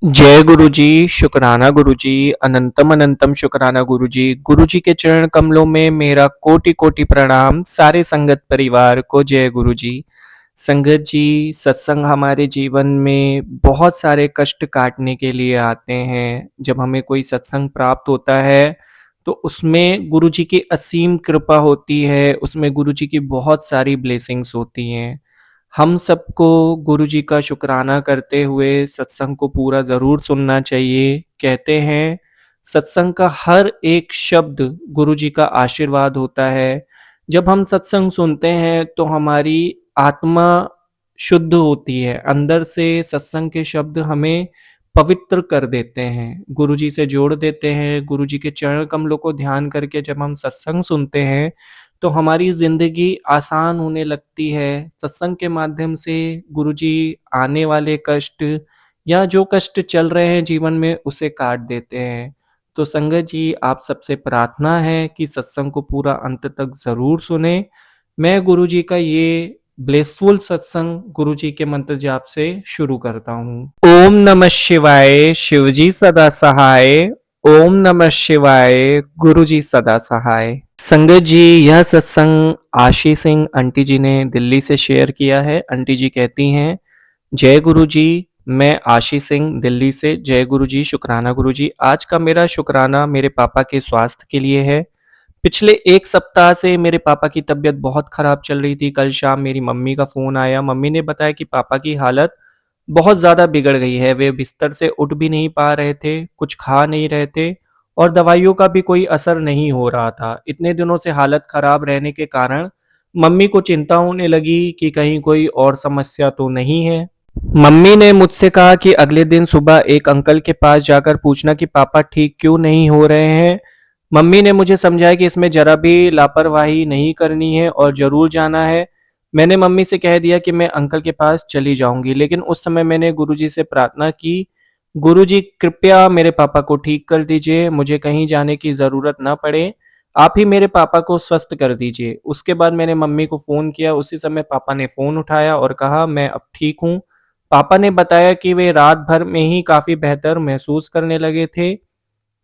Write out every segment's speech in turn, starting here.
जय गुरु जी, शुकराना गुरु जी, अनंतम अनंतम शुकराना गुरु जी। गुरु जी के चरण कमलों में मेरा कोटि कोटि प्रणाम। सारे संगत परिवार को जय गुरु जी। संगत जी, सत्संग हमारे जीवन में बहुत सारे कष्ट काटने के लिए आते हैं। जब हमें कोई सत्संग प्राप्त होता है तो उसमें गुरु जी की असीम कृपा होती है, उसमें गुरु जी की बहुत सारी ब्लेसिंग्स होती हैं। हम सबको गुरु जी का शुक्राना करते हुए सत्संग को पूरा ज़रूर सुनना चाहिए। कहते हैं सत्संग का हर एक शब्द गुरु जी का आशीर्वाद होता है। जब हम सत्संग सुनते हैं तो हमारी आत्मा शुद्ध होती है। अंदर से सत्संग के शब्द हमें पवित्र कर देते हैं, गुरु जी से जोड़ देते हैं। गुरु जी के चरण कमलों को ध्यान करके जब हम सत्संग सुनते हैं तो हमारी ज़िंदगी आसान होने लगती है। सत्संग के माध्यम से गुरुजी आने वाले कष्ट या जो कष्ट चल रहे हैं जीवन में उसे काट देते हैं। तो संगत जी, आप सबसे प्रार्थना है कि सत्संग को पूरा अंत तक ज़रूर सुनें। मैं गुरुजी का ये ब्लेसफुल सत्संग गुरुजी के मंत्र जाप से शुरू करता हूँ। ओम नमः शिवाय, शिवजी सदा सहाय। ओम नमः शिवाय, गुरुजी सदा सहाय। संगत जी, यह सत्संग आशी सिंह आंटी जी ने दिल्ली से शेयर किया है। आंटी जी कहती हैं, जय गुरु जी, मैं आशी सिंह दिल्ली से। जय गुरु जी, शुक्राना गुरु जी। आज का मेरा शुक्राना मेरे पापा के स्वास्थ्य के लिए है। पिछले 1 सप्ताह से मेरे पापा की तबीयत बहुत खराब चल रही थी। कल शाम मेरी मम्मी का फ़ोन आया। मम्मी ने बताया कि पापा की हालत बहुत ज़्यादा बिगड़ गई है। वे बिस्तर से उठ भी नहीं पा रहे थे, कुछ खा नहीं रहे थे और दवाइयों का भी कोई असर नहीं हो रहा था। इतने दिनों से हालत खराब रहने के कारण मम्मी को चिंता होने लगी कि कहीं कोई और समस्या तो नहीं है। मम्मी ने मुझसे कहा कि अगले दिन सुबह एक अंकल के पास जाकर पूछना कि पापा ठीक क्यों नहीं हो रहे हैं। मम्मी ने मुझे समझाया कि इसमें ज़रा भी लापरवाही नहीं करनी है और ज़रूर जाना है। मैंने मम्मी से कह दिया कि मैं अंकल के पास चली जाऊँगी, लेकिन उस समय मैंने गुरुजी से प्रार्थना की, गुरुजी कृपया मेरे पापा को ठीक कर दीजिए, मुझे कहीं जाने की ज़रूरत ना पड़े, आप ही मेरे पापा को स्वस्थ कर दीजिए। उसके बाद मैंने मम्मी को फ़ोन किया, उसी समय पापा ने फ़ोन उठाया और कहा मैं अब ठीक हूँ। पापा ने बताया कि वे रात भर में ही काफ़ी बेहतर महसूस करने लगे थे।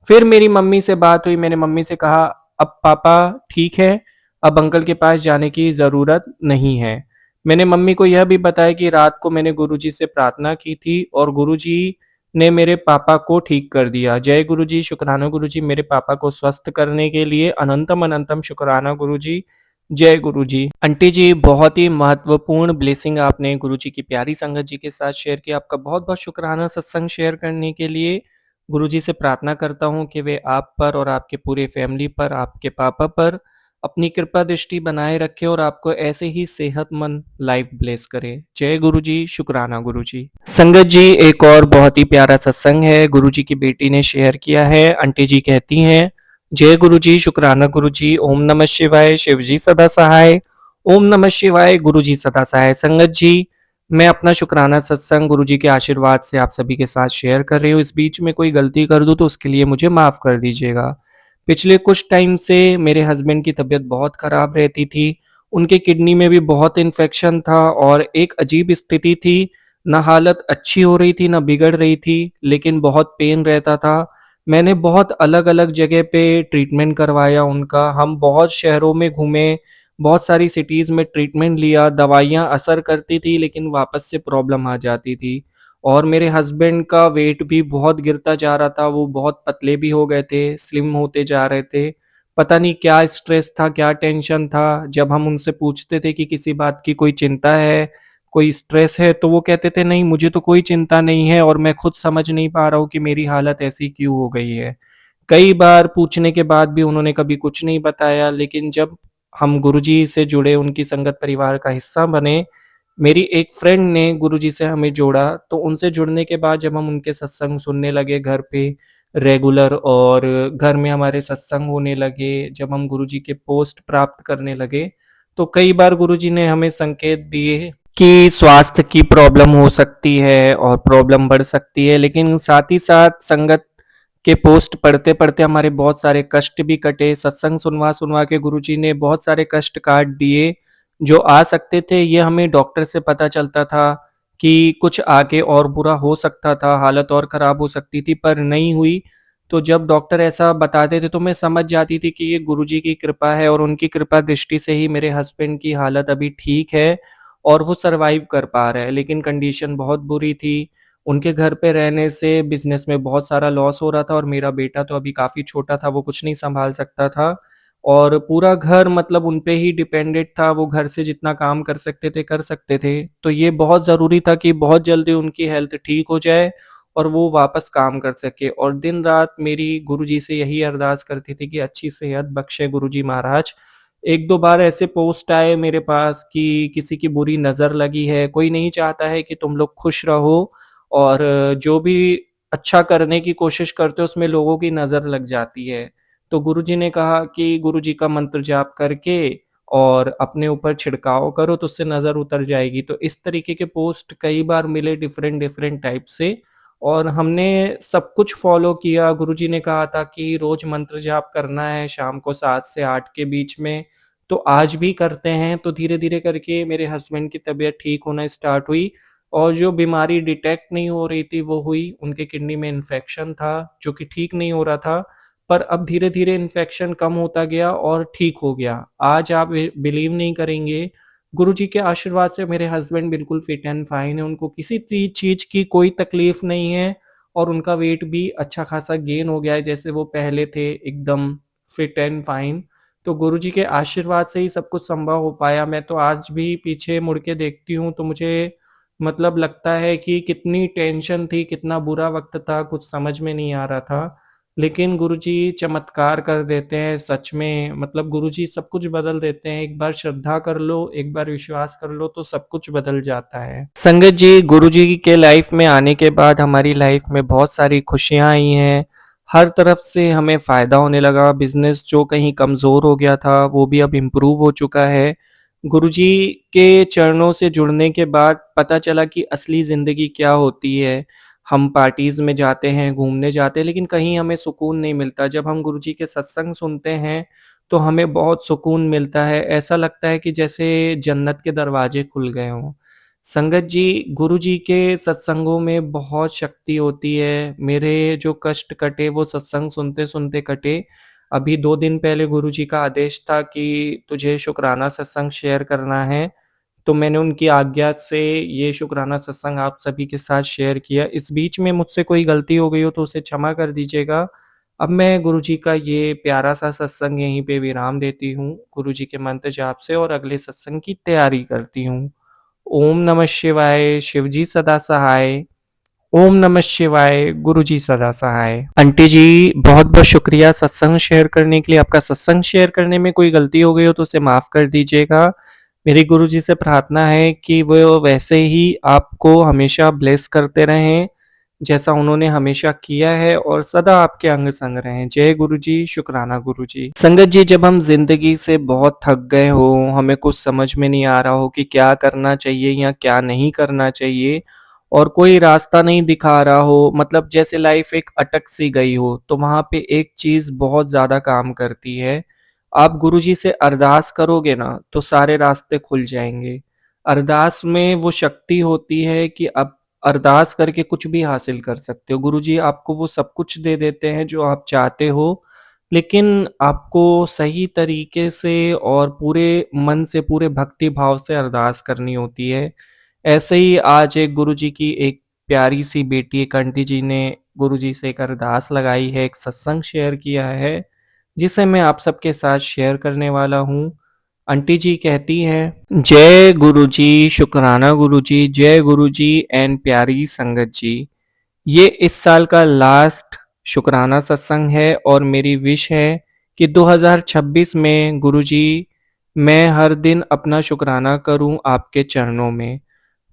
फिर मेरी मम्मी से बात हुई, मैंने मम्मी से कहा, "अब पापा ठीक है, अब अंकल के पास जाने की ज़रूरत नहीं है।" मैंने मम्मी को यह भी बताया कि रात को मैंने गुरुजी से प्रार्थना की थी और गुरुजी ने मेरे पापा को ठीक कर दिया। जय गुरुजी, शुक्राना गुरुजी, मेरे पापा को स्वस्थ करने के लिए अनंतम अनंतम शुक्राना गुरुजी। जय गुरुजी। आंटी जी, बहुत ही महत्वपूर्ण ब्लेसिंग आपने गुरुजी की प्यारी संगत जी के साथ शेयर किया। आपका बहुत-बहुत शुक्राना सत्संग शेयर करने के लिए। गुरुजी से प्रार्थना करता हूँ कि वे आप पर और आपके पूरे फैमिली पर, आपके पापा पर अपनी कृपा दृष्टि बनाए रखें और आपको ऐसे ही सेहतमंद लाइफ ब्लेस करे। जय गुरु जी, शुक्राना गुरु जी। संगत जी, एक और बहुत ही प्यारा सत्संग है, गुरु जी की बेटी ने शेयर किया है। आंटी जी कहती हैं, जय गुरु जी, शुक्राना गुरु जी। ओम नमः शिवाय, शिव जी सदा सहाय। ओम नमः शिवाय, गुरु जी सदा सहाय। संगत जी, मैं अपना शुक्राना सत्संग गुरु जी के आशीर्वाद से आप सभी के साथ शेयर कर रही हूँ। इस बीच में कोई गलती कर दूँ तो उसके लिए मुझे माफ़ कर दीजिएगा। पिछले कुछ टाइम से मेरे हस्बैंड की तबीयत बहुत ख़राब रहती थी। उनके किडनी में भी बहुत इन्फेक्शन था और एक अजीब स्थिति थी। ना हालत अच्छी हो रही थी, ना बिगड़ रही थी, लेकिन बहुत पेन रहता था। मैंने बहुत अलग-अलग जगह पे ट्रीटमेंट करवाया उनका। हम बहुत शहरों में घूमे, बहुत सारी सिटीज़ में ट्रीटमेंट लिया, दवाइयाँ असर करती थी लेकिन वापस से प्रॉब्लम आ जाती थी। और मेरे हस्बैंड का वेट भी बहुत गिरता जा रहा था, वो बहुत पतले भी हो गए थे, स्लिम होते जा रहे थे। पता नहीं क्या स्ट्रेस था, क्या टेंशन था। जब हम उनसे पूछते थे कि किसी बात की कोई चिंता है, कोई स्ट्रेस है, तो वो कहते थे नहीं मुझे तो कोई चिंता नहीं है और मैं खुद समझ नहीं पा रहा हूँ कि मेरी हालत ऐसी क्यों हो गई है। कई बार पूछने के बाद भी उन्होंने कभी कुछ नहीं बताया, लेकिन जब हम गुरुजी से जुड़े, उनकी संगत परिवार का हिस्सा बने, मेरी एक फ्रेंड ने गुरुजी से हमें जोड़ा, तो उनसे जुड़ने के बाद जब हम उनके सत्संग सुनने लगे घर पे रेगुलर और घर में हमारे सत्संग होने लगे, जब हम गुरुजी के पोस्ट प्राप्त करने लगे, तो कई बार गुरुजी ने हमें संकेत दिए कि स्वास्थ्य की प्रॉब्लम हो सकती है और प्रॉब्लम बढ़ सकती है, लेकिन साथ ही साथ संगत के पोस्ट पढ़ते-पढ़ते हमारे बहुत सारे कष्ट भी कटे। सत्संग सुनवा-सुनवा के गुरुजी ने बहुत सारे कष्ट काट दिए, जो आ सकते थे। ये हमें डॉक्टर से पता चलता था कि कुछ आगे और बुरा हो सकता था, हालत और ख़राब हो सकती थी, पर नहीं हुई। तो जब डॉक्टर ऐसा बताते थे तो मैं समझ जाती थी कि ये गुरुजी की कृपा है और उनकी कृपा दृष्टि से ही मेरे हस्बैंड की हालत अभी ठीक है और वो सर्वाइव कर पा रहे हैं। लेकिन कंडीशन बहुत बुरी थी। उनके घर पे रहने से बिज़नेस में बहुत सारा लॉस हो रहा था और मेरा बेटा तो अभी काफ़ी छोटा था, वो कुछ नहीं सँभाल सकता था और पूरा घर मतलब उन पे ही डिपेंडेंट था, वो घर से जितना काम कर सकते थे, कर सकते थे। तो ये बहुत ज़रूरी था कि बहुत जल्दी उनकी हेल्थ ठीक हो जाए और वो वापस काम कर सके और दिन-रात मेरी गुरुजी से यही अरदास करती थी कि अच्छी सेहत बख्शे गुरुजी महाराज। 1-2 बार ऐसे पोस्ट आए मेरे पास कि किसी की बुरी नज़र लगी है, कोई नहीं चाहता है कि तुम लोग खुश रहो और जो भी अच्छा करने की कोशिश करते हो उसमें लोगों की नज़र लग जाती है। तो गुरुजी ने कहा कि गुरुजी का मंत्र जाप करके और अपने ऊपर छिड़काव करो तो उससे नज़र उतर जाएगी। तो इस तरीके के पोस्ट कई बार मिले डिफरेंट डिफरेंट टाइप से और हमने सब कुछ फ़ॉलो किया। गुरुजी ने कहा था कि रोज़ मंत्र जाप करना है शाम को 7 से 8 के बीच में, तो आज भी करते हैं। तो धीरे-धीरे करके मेरे हस्बैंड की तबीयत ठीक होना स्टार्ट हुई और जो बीमारी डिटेक्ट नहीं हो रही थी वो हुई। उनके किडनी में इन्फेक्शन था जो कि ठीक नहीं हो रहा था, पर अब धीरे-धीरे इन्फेक्शन कम होता गया और ठीक हो गया। आज आप बिलीव नहीं करेंगे, गुरुजी के आशीर्वाद से मेरे हस्बैंड बिल्कुल फिट एंड फाइन है, उनको किसी चीज़ की कोई तकलीफ नहीं है और उनका वेट भी अच्छा खासा गेन हो गया है, जैसे वो पहले थे एकदम फिट एंड फाइन। तो गुरुजी के आशीर्वाद से ही सब कुछ संभव हो पाया। मैं तो आज भी पीछे मुड़ के देखती हूँ तो मुझे मतलब लगता है कि कितनी टेंशन थी, कितना बुरा वक़्त था, कुछ समझ में नहीं आ रहा था। लेकिन गुरुजी चमत्कार कर देते हैं सच में, मतलब गुरुजी सब कुछ बदल देते हैं। एक बार श्रद्धा कर लो, एक बार विश्वास कर लो तो सब कुछ बदल जाता है। संगत जी, गुरुजी के लाइफ में आने के बाद हमारी लाइफ में बहुत सारी खुशियाँ आई हैं। हर तरफ से हमें फ़ायदा होने लगा, बिज़नेस जो कहीं कमज़ोर हो गया था, वो भी अब इम्प्रूव हो चुका है। गुरुजी के चरणों से जुड़ने के बाद पता चला कि असली ज़िंदगी क्या होती है। हम पार्टीज़ में जाते हैं, घूमने जाते हैं, लेकिन कहीं हमें सुकून नहीं मिलता। जब हम गुरुजी के सत्संग सुनते हैं, तो हमें बहुत सुकून मिलता है। ऐसा लगता है कि जैसे जन्नत के दरवाज़े खुल गए हों। संगत जी, गुरुजी के सत्संगों में बहुत शक्ति होती है। मेरे जो कष्ट कटे, वो सत्संग सुनते-सुनते कटे। अभी 2 दिन पहले गुरुजी का आदेश था कि तुझे शुकराना सत्संग शेयर करना है। तो मैंने उनकी आज्ञा से ये शुकराना सत्संग आप सभी के साथ शेयर किया। इस बीच में मुझसे कोई गलती हो गई हो तो उसे क्षमा कर दीजिएगा। अब मैं गुरुजी का ये प्यारा-सा सत्संग यहीं पे विराम देती हूँ, गुरुजी के मंत्र जाप से और अगले सत्संग की तैयारी करती हूँ। ओम नमः शिवाय, शिवजी सदा सहाय। ओम नमः शिवाय, गुरुजी सदा सहाय। आंटी जी, बहुत-बहुत शुक्रिया सत्संग शेयर करने के लिए। आपका सत्संग शेयर करने में कोई गलती हो गई हो तो उसे माफ़ कर दीजिएगा। मेरी गुरुजी से प्रार्थना है कि वो वैसे ही आपको हमेशा ब्लेस करते रहें, जैसा उन्होंने हमेशा किया है और सदा आपके अंग-संग रहें। जय गुरुजी, शुकराना गुरुजी। संगत जी, जब हम ज़िंदगी से बहुत थक गए हों, हमें कुछ समझ में नहीं आ रहा हो कि क्या करना चाहिए या क्या नहीं करना चाहिए और कोई रास्ता नहीं दिखा रहा हो, मतलब जैसे लाइफ़ एक अटक सी गई हो, तो वहाँ पे एक चीज़ बहुत ज़्यादा काम करती है। आप गुरुजी से अरदास करोगे ना, तो सारे रास्ते खुल जाएँगे। अरदास में वो शक्ति होती है कि आप अरदास करके कुछ भी हासिल कर सकते हो। गुरुजी आपको वो सब कुछ दे देते हैं जो आप चाहते हो, लेकिन आपको सही तरीके से और पूरे मन से, पूरे भक्ति भाव से अरदास करनी होती है। ऐसे ही आज एक गुरुजी की एक प्यारी-सी बेटी एक आंटी जी ने गुरुजी से एक अरदास लगाई है, एक सत्संग शेयर किया है, जिसे मैं आप सबके साथ शेयर करने वाला हूँ। आंटी जी कहती हैं, जय गुरुजी, शुकराना गुरुजी, जय गुरुजी एंड प्यारी संगत जी। ये इस साल का लास्ट शुकराना सत्संग है और मेरी विश है कि 2026 में गुरुजी मैं हर दिन अपना शुकराना करूं आपके चरणों में।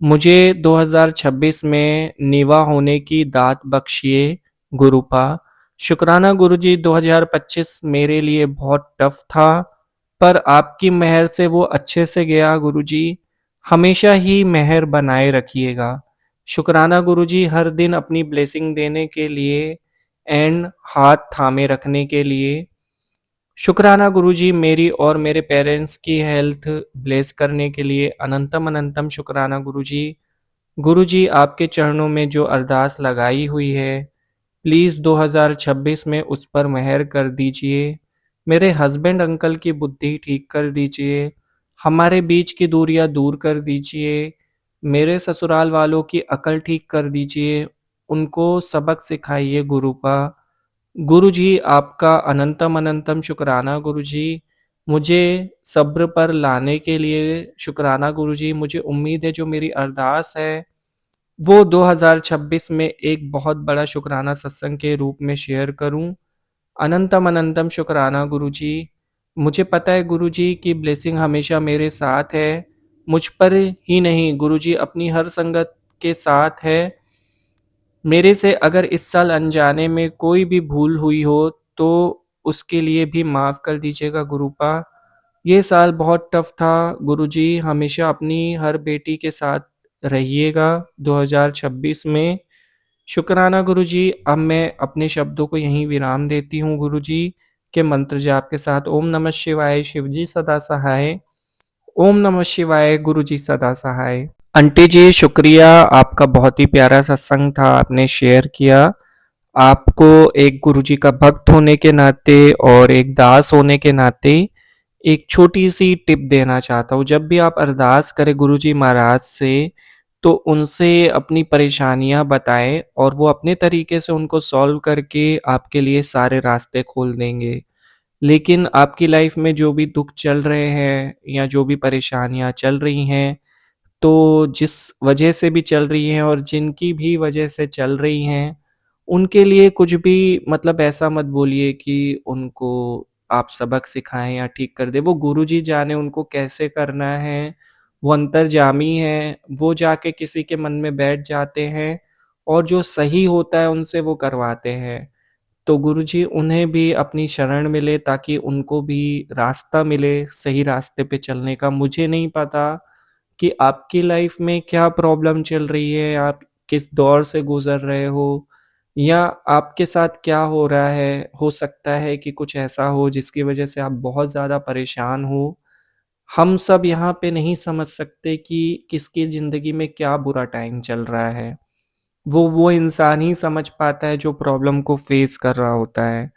मुझे 2026 में निवा होने की दात बख्शिए गुरुपा। शुकराना गुरुजी 2025 मेरे लिए बहुत टफ था, पर आपकी मेहर से वो अच्छे से गया गुरुजी। हमेशा ही मेहर बनाए रखिएगा। शुकराना गुरुजी हर दिन अपनी ब्लेसिंग देने के लिए एंड हाथ थामे रखने के लिए। शुकराना गुरुजी मेरी और मेरे पेरेंट्स की हेल्थ ब्लेस करने के लिए। अनंतम अनंतम शुकराना गुरुजी। गुरुजी आपके चरणों में जो अरदास लगाई हुई है, प्लीज़ 2026 में उस पर मेहर कर दीजिए। मेरे हस्बैंड अंकल की बुद्धि ठीक कर दीजिए। हमारे बीच की दूरियाँ दूर कर दीजिए। मेरे ससुराल वालों की अकल ठीक कर दीजिए। उनको सबक सिखाइए गुरुपा। गुरुजी आपका अनंतम अनंतम शुक्राना गुरुजी। मुझे सब्र पर लाने के लिए शुक्राना गुरुजी। मुझे उम्मीद है जो मेरी अरदास है वो 2026 में एक बहुत बड़ा शुक्राना सत्संग के रूप में शेयर करूं। अनंतम अनंतम शुक्राना गुरुजी। मुझे पता है गुरुजी की ब्लेसिंग हमेशा मेरे साथ है। मुझ पर ही नहीं गुरुजी अपनी हर संगत के साथ है। मेरे से अगर इस साल अनजाने में कोई भी भूल हुई हो तो उसके लिए भी माफ़ कर दीजिएगा गुरुपा। ये साल बहुत टफ था गुरुजी। हमेशा अपनी हर बेटी के साथ रहिएगा 2026 में। शुक्राना गुरुजी। अब मैं अपने शब्दों को यहीं विराम देती हूँ गुरुजी के मंत्र जाप के साथ। ओम नमः शिवाय, शिवजी सदा सहाय। ओम नमः शिवाय, गुरुजी सदा सहाय। आंटी जी शुक्रिया, आपका बहुत ही प्यारा सत्संग था, आपने शेयर किया। आपको एक गुरुजी का भक्त होने के नाते और एक दास होने के नाते एक छोटी-सी टिप देना चाहता हूँ। जब भी आप अरदास करें गुरुजी महाराज से, तो उनसे अपनी परेशानियाँ बताएँ और वो अपने तरीके से उनको सॉल्व करके आपके लिए सारे रास्ते खोल देंगे। लेकिन आपकी लाइफ़ में जो भी दुःख चल रहे हैं या जो भी परेशानियाँ चल रही हैं, तो जिस वजह से भी चल रही हैं और जिनकी भी वजह से चल रही हैं, उनके लिए कुछ भी मतलब ऐसा मत बोलिए कि उनको आप सबक सिखाएँ या ठीक कर दें। वो गुरुजी जाने उनको कैसे करना है, वो अंतर्यामी हैं, वो जाके किसी के मन में बैठ जाते हैं और जो सही होता है उनसे वो करवाते हैं। तो गुरुजी उन्हें भी अपनी शरण मिले ताकि उनको भी रास्ता मिले सही रास्ते पे चलने का। मुझे नहीं पता कि आपकी लाइफ में क्या प्रॉब्लम चल रही है, आप किस दौर से गुज़र रहे हो या आपके साथ क्या हो रहा है। हो सकता है कि कुछ ऐसा हो जिसकी वज़ह से आप बहुत ज़्यादा परेशान हो। हम सब यहाँ पे नहीं समझ सकते कि किसकी ज़िंदगी में क्या बुरा टाइम चल रहा है। वो इंसान ही समझ पाता है जो प्रॉब्लम को फ़ेस कर रहा होता है।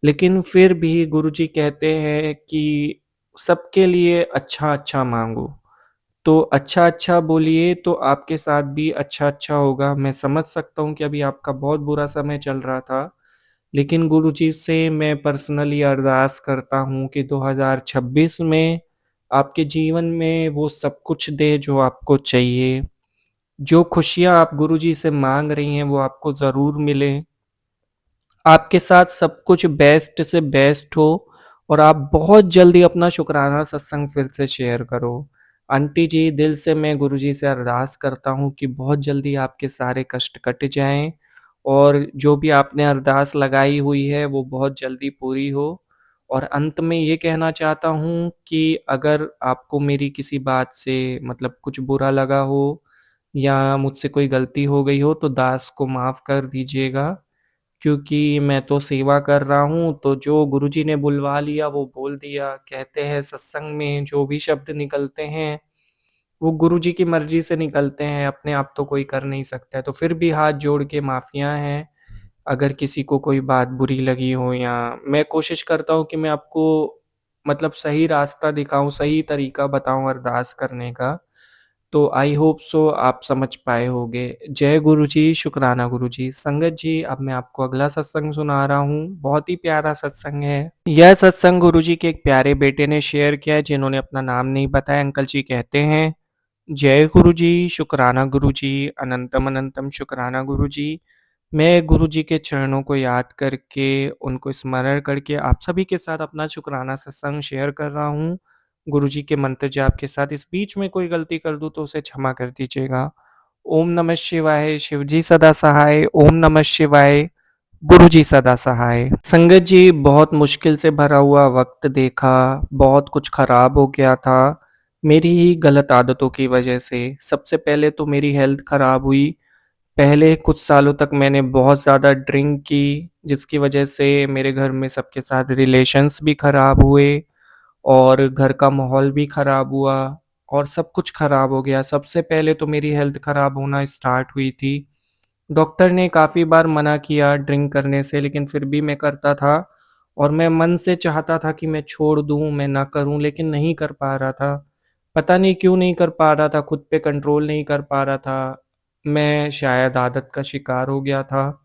लेकिन फिर भी गुरुजी कहते हैं कि सबके लिए अच्छा-अच्छा माँगो। तो अच्छा-अच्छा बोलिए तो आपके साथ भी अच्छा-अच्छा होगा। मैं समझ सकता हूँ कि अभी आपका बहुत बुरा समय चल रहा था, लेकिन गुरुजी से मैं पर्सनली अरदास करता हूँ कि 2026 में आपके जीवन में वो सब कुछ दे जो आपको चाहिए। जो खुशियाँ आप गुरुजी से माँग रही हैं वो आपको ज़रूर मिले। आपके साथ सब कुछ बेस्ट से बेस्ट हो और आप बहुत जल्दी अपना शुक्राना सत्संग फिर से शेयर करो। आंटी जी दिल से मैं गुरुजी से अरदास करता हूँ कि बहुत जल्दी आपके सारे कष्ट कट जाएँ और जो भी आपने अरदास लगाई हुई है वो बहुत जल्दी पूरी हो। और अंत में ये कहना चाहता हूँ कि अगर आपको मेरी किसी बात से मतलब कुछ बुरा लगा हो या मुझसे कोई गलती हो गई हो तो दास को माफ़ कर दीजिएगा। क्योंकि मैं तो सेवा कर रहा हूँ, तो जो गुरुजी ने बुलवा लिया वो बोल दिया। कहते हैं सत्संग में जो भी शब्द निकलते हैं, वो गुरुजी की मर्ज़ी से निकलते हैं, अपने आप तो कोई कर नहीं सकता है। तो फिर भी हाथ जोड़ के माफ़ियाँ हैं, अगर किसी को कोई बात बुरी लगी हो या मैं कोशिश करता हूँ कि मैं आपको मतलब सही रास्ता दिखाऊँ, सही तरीका बताऊँ अरदास करने का। तो आई होप सो आप समझ पाए होंगे। जय गुरु जी, शुक्राना गुरु जी। संगत जी, अब मैं आपको अगला सत्संग सुना रहा हूँ, बहुत ही प्यारा सत्संग है। यह सत्संग गुरु जी के एक प्यारे बेटे ने शेयर किया है जिन्होंने अपना नाम नहीं बताया। अंकल जी कहते हैं, जय गुरु जी, शुक्राना गुरु जी, अनंतम अनंतम शुक्राना गुरु जी। मैं गुरु जी के चरणों को याद करके, उनको स्मरण करके आप सभी के साथ अपना शुक्राना सत्संग शेयर कर रहा हूँ। गुरु जी के मंत्र जाप के साथ इस बीच में कोई गलती कर दूँ तो उसे क्षमा कर दीजिएगा। ओम नमः शिवाय, शिवजी सदा सहाय। ओम नमः शिवाय, गुरु जी सदा सहाय। संगत जी बहुत मुश्किल से भरा हुआ वक़्त देखा, बहुत कुछ खराब हो गया था, मेरी ही गलत आदतों की वजह से। सबसे पहले तो मेरी हेल्थ खराब हुई। पहले कुछ सालों तक मैंने बहुत ज़्यादा ड्रिंक की, जिसकी वजह से मेरे घर में सबके साथ रिलेशंस भी खराब हुए और घर का माहौल भी खराब हुआ। और सब कुछ ख़राब हो गया। सबसे पहले तो मेरी हेल्थ ख़राब होना स्टार्ट हुई थी। डॉक्टर ने काफ़ी बार मना किया ड्रिंक करने से, लेकिन फिर भी मैं करता था और मैं मन से चाहता था कि मैं छोड़ दूँ, मैं ना करूँ, लेकिन नहीं कर पा रहा था। पता नहीं क्यों नहीं कर पा रहा था, खुद पे कंट्रोल नहीं कर पा रहा था। मैं शायद आदत का शिकार हो गया था।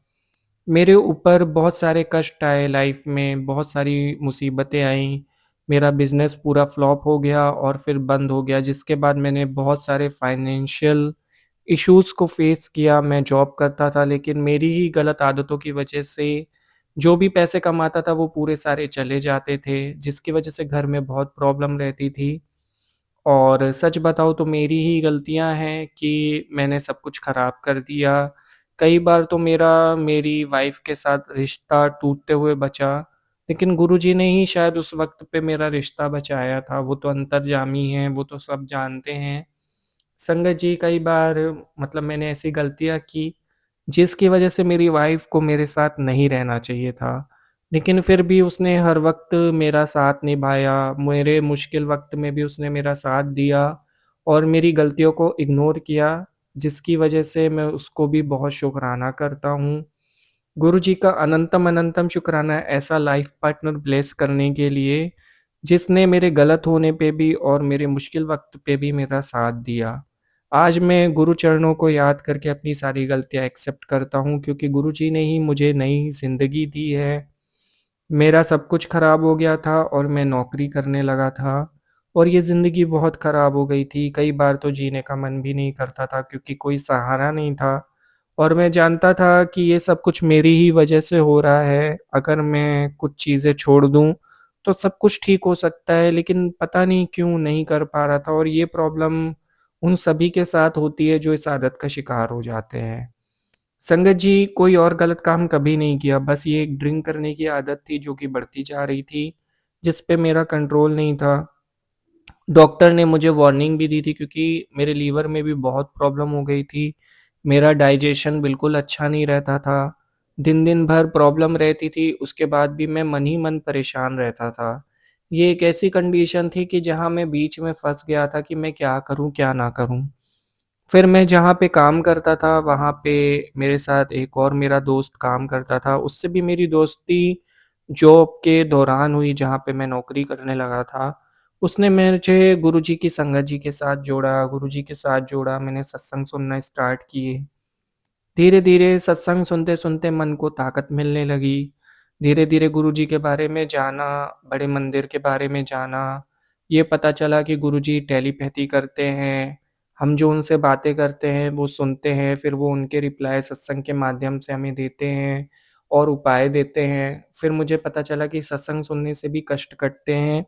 मेरे ऊपर बहुत सारे कष्ट आए लाइफ में, बहुत सारी मुसीबतें आईं। मेरा बिज़नेस पूरा फ्लॉप हो गया और फिर बंद हो गया, जिसके बाद मैंने बहुत सारे फाइनेंशियल इश्यूज़ को फ़ेस किया। मैं जॉब करता था, लेकिन मेरी ही गलत आदतों की वजह से जो भी पैसे कमाता था वो पूरे सारे चले जाते थे, जिसकी वजह से घर में बहुत प्रॉब्लम रहती थी। और सच बताऊँ तो मेरी ही गलतियाँ हैं कि मैंने सब कुछ ख़राब कर दिया। कई बार तो मेरी वाइफ़ के साथ रिश्ता टूटते हुए बचा, लेकिन गुरुजी ने ही शायद उस वक़्त पे मेरा रिश्ता बचाया था। वो तो अंतर्यामी हैं, वो तो सब जानते हैं। संगत जी, कई बार मतलब मैंने ऐसी गलतियाँ की, जिसकी वजह से मेरी वाइफ़ को मेरे साथ नहीं रहना चाहिए था। लेकिन फिर भी उसने हर वक़्त मेरा साथ निभाया, मेरे मुश्किल वक़्त में भी उसने मेरा साथ दिया और मेरी गलतियों को इग्नोर किया, जिसकी वजह से मैं उसको भी बहुत शुकराना करता हूँ। गुरुजी का अनंतम अनंतम शुक्राना है ऐसा लाइफ़ पार्टनर ब्लेस करने के लिए, जिसने मेरे गलत होने पे भी और मेरे मुश्किल वक़्त पे भी मेरा साथ दिया। आज मैं गुरु चरणों को याद करके अपनी सारी गलतियाँ एक्सेप्ट करता हूँ, क्योंकि गुरुजी ने ही मुझे नई ज़िंदगी दी है। मेरा सब कुछ खराब हो गया था और मैं नौकरी करने लगा था और ये ज़िंदगी बहुत खराब हो गई थी। कई बार तो जीने का मन भी नहीं करता था, क्योंकि कोई सहारा नहीं था और मैं जानता था कि ये सब कुछ मेरी ही वजह से हो रहा है। अगर मैं कुछ चीज़ें छोड़ दूँ, तो सब कुछ ठीक हो सकता है, लेकिन पता नहीं क्यों नहीं कर पा रहा था और ये प्रॉब्लम उन सभी के साथ होती है जो इस आदत का शिकार हो जाते हैं। संगत जी, कोई और गलत काम कभी नहीं किया, बस ये एक ड्रिंक करने की आदत थी जो कि बढ़ती जा रही थी, जिस पे मेरा कंट्रोल नहीं था। डॉक्टर ने मुझे वार्निंग भी दी थी, क्योंकि मेरे लीवर में भी बहुत प्रॉब्लम हो गई थी। मेरा डाइजेशन बिल्कुल अच्छा नहीं रहता था। दिन-दिन भर प्रॉब्लम रहती थी, उसके बाद भी मैं मन ही मन परेशान रहता था। ये एक ऐसी कंडीशन थी कि जहाँ मैं बीच में फँस गया था कि मैं क्या करूँ, क्या ना करूँ? फिर मैं जहाँ पे काम करता था, वहाँ पे मेरे साथ एक और मेरा दोस्त काम करता था। उससे भी मेरी दोस्ती जॉब के दौरान हुई, जहाँ पे मैं नौकरी करने लगा था। उसने मुझे गुरुजी की संगत जी के साथ जोड़ा, गुरुजी के साथ जोड़ा, मैंने सत्संग सुनना स्टार्ट किए। धीरे-धीरे सत्संग सुनते-सुनते मन को ताकत मिलने लगी। धीरे-धीरे गुरुजी के बारे में जाना, बड़े मंदिर के बारे में जाना। ये पता चला कि गुरुजी टेलीपैथी करते हैं। हम जो उनसे बातें करते हैं, वो सुनते हैं, फिर वो उनके रिप्लाई सत्संग के माध्यम से हमें देते हैं और उपाय देते हैं। फिर मुझे पता चला कि सत्संग सुनने से भी कष्ट कटते हैं।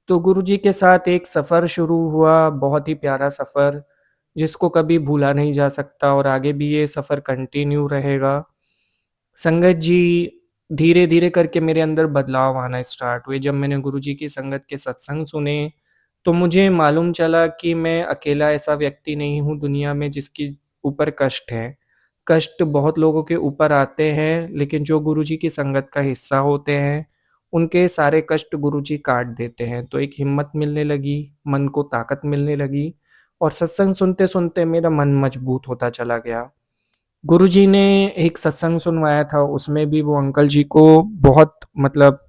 तो गुरुजी के साथ एक सफ़र शुरू हुआ, बहुत ही प्यारा सफ़र, जिसको कभी भूला नहीं जा सकता और आगे भी ये सफ़र कंटिन्यू रहेगा। संगत जी, धीरे-धीरे करके मेरे अंदर बदलाव आना स्टार्ट हुए। जब मैंने गुरुजी की संगत के सत्संग सुने, तो मुझे मालूम चला कि मैं अकेला ऐसा व्यक्ति नहीं हूँ दुनिया में जिसके ऊपर कष्ट है। कष्ट बहुत लोगों के ऊपर आते हैं, लेकिन जो गुरुजी की संगत का हिस्सा होते हैं, उनके सारे कष्ट गुरुजी काट देते हैं। तो एक हिम्मत मिलने लगी, मन को ताकत मिलने लगी और सत्संग सुनते-सुनते मेरा मन मजबूत होता चला गया। गुरुजी ने एक सत्संग सुनवाया था, उसमें भी वो अंकल जी को बहुत मतलब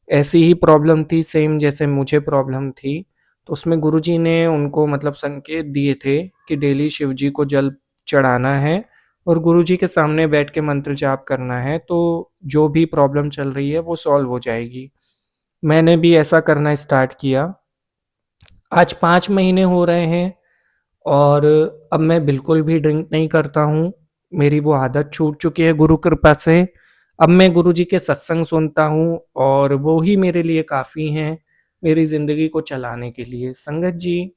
ऐसी ही प्रॉब्लम थी सेम जैसे मुझे प्रॉब्लम थी। तो उसमें गुरुजी ने उनको मतलब संकेत दिए थे कि डेली शिव जी को जल चढ़ाना है और गुरुजी के सामने बैठ के मंत्र जाप करना है, तो जो भी प्रॉब्लम चल रही है वो सॉल्व हो जाएगी। मैंने भी ऐसा करना स्टार्ट किया। आज 5 महीने हो रहे हैं और अब मैं बिल्कुल भी ड्रिंक नहीं करता हूँ। मेरी वो आदत छूट चुकी है गुरु कृपा से। अब मैं गुरुजी के सत्संग सुनता हूँ और वो ही मेरे लिए काफ़ी हैं, मेरी ज़िंदगी को चलाने के लिए। संगत जी,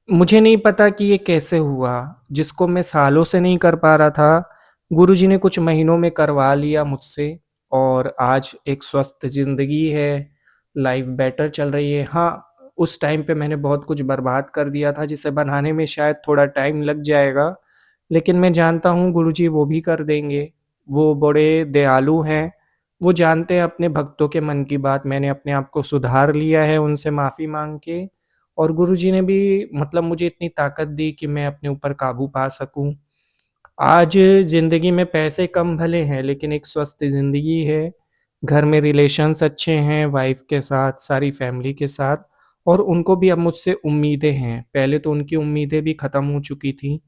मुझे नहीं पता कि ये कैसे हुआ, जिसको मैं सालों से नहीं कर पा रहा था, गुरुजी ने कुछ महीनों में करवा लिया मुझसे और आज एक स्वस्थ ज़िंदगी है, लाइफ़ बेटर चल रही है। हाँ, उस टाइम पे मैंने बहुत कुछ बर्बाद कर दिया था, जिसे बनाने में शायद थोड़ा टाइम लग जाएगा, लेकिन मैं जानता हूँ गुरुजी वो भी कर देंगे। वो बड़े दयालु हैं, वो जानते हैं अपने भक्तों के मन की बात। मैंने अपने आप को सुधार लिया है उनसे माफ़ी माँग के और गुरुजी ने भी मतलब मुझे इतनी ताकत दी कि मैं अपने ऊपर काबू पा सकूँ। आज ज़िंदगी में पैसे कम भले हैं, लेकिन एक स्वस्थ ज़िंदगी है। घर में रिलेशंस अच्छे हैं, वाइफ़ के साथ, सारी फैमिली के साथ, और उनको भी अब मुझसे उम्मीदें हैं। पहले तो उनकी उम्मीदें भी ख़त्म हो चुकी थीं,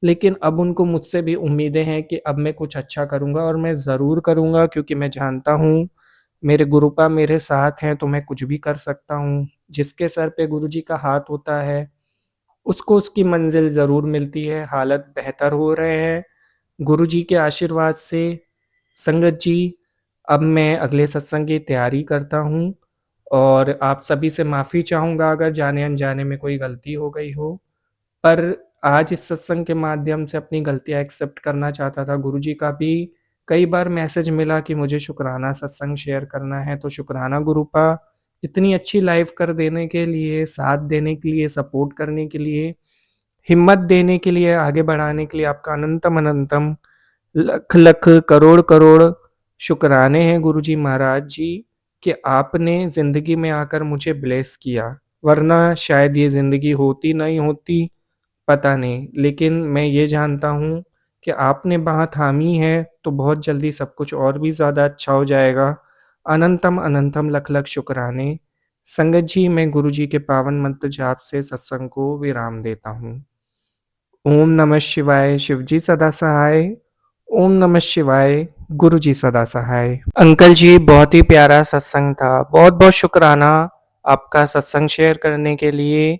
लेकिन अब उनको मुझसे भी उम्मीदें हैं कि अब मैं कुछ अच्छा करूँगा, और मैं ज़रूर करूँगा, क्योंकि मैं जानता हूँ, मेरे गुरुपा मेरे साथ हैं, तो मैं कुछ भी कर सकता हूँ। जिसके सर पे गुरुजी का हाथ होता है, उसको उसकी मंज़िल ज़रूर मिलती है। हालात बेहतर हो रहे हैं गुरुजी के आशीर्वाद से। संगत जी, अब मैं अगले सत्संग की तैयारी करता हूँ, और आप सभी से माफ़ी चाहूँगा अगर जाने-अनजाने में कोई गलती हो गई हो। पर आज इस सत्संग के माध्यम से अपनी गलतियाँ एक्सेप्ट करना चाहता था। गुरुजी का भी कई बार मैसेज मिला कि मुझे शुकराना सत्संग शेयर करना है, तो शुकराना गुरुपा, इतनी अच्छी लाइफ़ कर देने के लिए, साथ देने के लिए, सपोर्ट करने के लिए, हिम्मत देने के लिए, आगे बढ़ाने के लिए आपका अनंतम अनंतम लख-लख, करोड़-करोड़ शुकराने हैं गुरुजी महाराज जी, कि आपने ज़िंदगी में आकर मुझे ब्लेस किया। वरना शायद ये ज़िंदगी होती नहीं होती, पता नहीं। लेकिन मैं ये जानता हूँ कि आपने बाँह थामी है, तो बहुत जल्दी सब कुछ और भी ज़्यादा अच्छा हो जाएगा। अनंतम अनंतम लख-लख शुकराने। संगत जी, मैं गुरुजी के पावन मंत्र जाप से सत्संग को विराम देता हूँ। ओम नमः शिवाय, शिवजी सदा सहाय। ओम नमः शिवाय, गुरुजी सदा सहाय। अंकल जी, बहुत ही प्यारा सत्संग था। बहुत-बहुत शुकराना आपका सत्संग शेयर करने के लिए।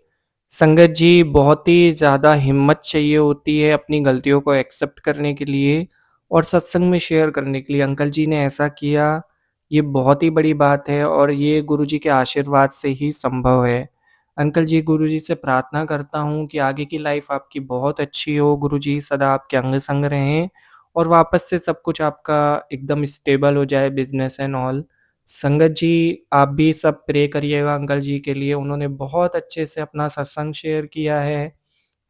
संगत जी, बहुत ही ज़्यादा हिम्मत चाहिए होती है अपनी गलतियों को एक्सेप्ट करने के लिए और सत्संग में शेयर करने के लिए। अंकल जी ने ऐसा किया, ये बहुत ही बड़ी बात है, और ये गुरुजी के आशीर्वाद से ही संभव है। अंकल जी, गुरुजी से प्रार्थना करता हूँ कि आगे की लाइफ आपकी बहुत अच्छी हो, गुरुजी सदा आपके अंग-संग रहें, और वापस से सब कुछ आपका एकदम स्टेबल हो जाए, बिज़नेस एंड ऑल। संगत जी, आप भी सब प्रे करिएगा अंकल जी के लिए। उन्होंने बहुत अच्छे से अपना सत्संग शेयर किया है,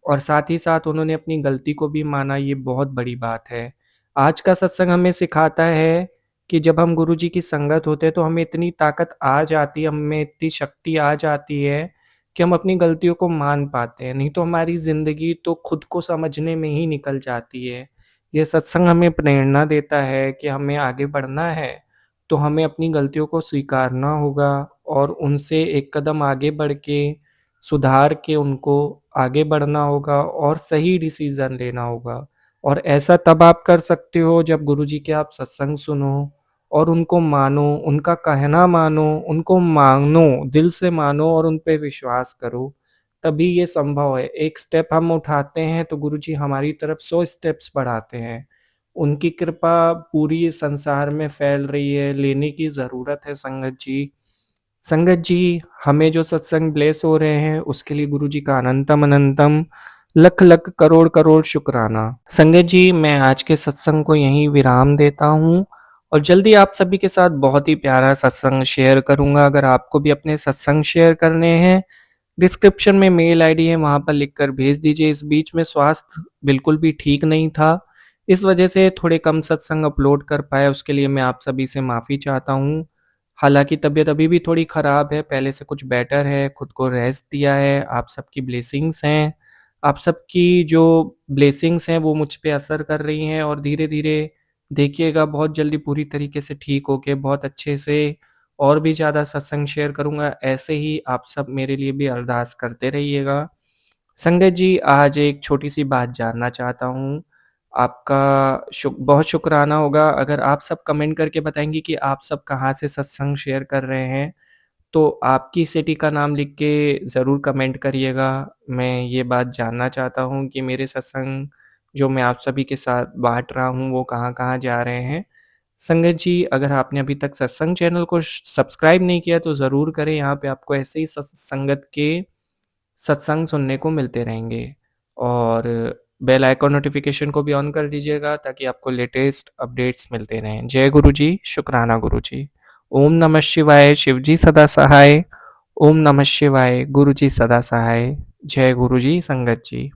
और साथ ही साथ उन्होंने अपनी गलती को भी माना, ये बहुत बड़ी बात है। आज का सत्संग हमें सिखाता है कि जब हम गुरुजी की संगत होते हैं, तो हमें इतनी ताकत आ जाती है, हमें इतनी शक्ति आ जाती है कि हम अपनी गलतियों को मान पाते हैं, नहीं तो हमारी ज़िंदगी तो खुद को समझने में ही निकल जाती है। ये सत्संग हमें प्रेरणा देता है कि हमें आगे बढ़ना है, तो हमें अपनी गलतियों को स्वीकारना होगा, और उनसे एक कदम आगे बढ़ के, सुधार के उनको आगे बढ़ना होगा, और सही डिसीज़न लेना होगा। और ऐसा तब आप कर सकते हो जब गुरुजी के आप सत्संग सुनो और उनको मानो, उनका कहना मानो, उनको मानो, दिल से मानो और उन पे विश्वास करो, तभी ये संभव है। एक स्टेप हम उठाते हैं तो गुरुजी हमारी तरफ 100 स्टेप्स बढ़ाते हैं। उनकी कृपा पूरी संसार में फैल रही है, लेने की ज़रूरत है संगत जी। संगत जी, हमें जो सत्संग ब्लेस हो रहे हैं, उसके लिए गुरुजी का अनंतम अनंतम, लख-लख, करोड़-करोड़ शुकराना। संगत जी, मैं आज के सत्संग को यहीं विराम देता हूँ, और जल्दी आप सभी के साथ बहुत ही प्यारा सत्संग शेयर करूँगा। अगर आपको भी अपने सत्संग शेयर करने हैं, डिस्क्रिप्शन में मेल आईडी है, वहाँ पर लिखकर भेज दीजिए। इस बीच में स्वास्थ्य बिल्कुल भी ठीक नहीं था, इस वजह से थोड़े कम सत्संग अपलोड कर पाया, उसके लिए मैं आप सभी से माफ़ी चाहता हूँ। हालाँकि तबीयत अभी भी थोड़ी ख़राब है, पहले से कुछ बेटर है, खुद को रेस्ट दिया है, आप सबकी ब्लेसिंग्स हैं। आप सबकी जो ब्लेसिंग्स हैं वो मुझ पे असर कर रही हैं, और धीरे-धीरे देखिएगा बहुत जल्दी पूरी तरीके से ठीक होके बहुत अच्छे से और भी ज़्यादा सत्संग शेयर करूँगा। ऐसे ही आप सब मेरे लिए भी अरदास करते रहिएगा। संगत जी, आज एक छोटी-सी बात जानना चाहता हूँ। आपका बहुत शुकराना होगा अगर आप सब कमेंट करके बताएँगे कि आप सब कहाँ से सत्संग शेयर कर रहे हैं। तो आपकी सिटी का नाम लिख के ज़रूर कमेंट करिएगा। मैं ये बात जानना चाहता हूँ कि मेरे सत्संग जो मैं आप सभी के साथ बाँट रहा हूँ, वो कहाँ-कहाँ जा रहे हैं। संगत जी, अगर आपने अभी तक सत्संग चैनल को सब्सक्राइब नहीं किया तो ज़रूर करें। यहाँ पे आपको ऐसे ही संगत के सत्संग सुनने को मिलते रहेंगे, और बेल आइकन नोटिफ़िकेशन को भी ऑन कर दीजिएगा ताकि आपको लेटेस्ट अपडेट्स मिलते रहें। जय गुरुजी, शुकराना गुरुजी। ओम नमः शिवाय, शिवजी सदा सहाय। ओम नमः शिवाय, गुरुजी सदा सहाय। जय गुरुजी, संगत जी।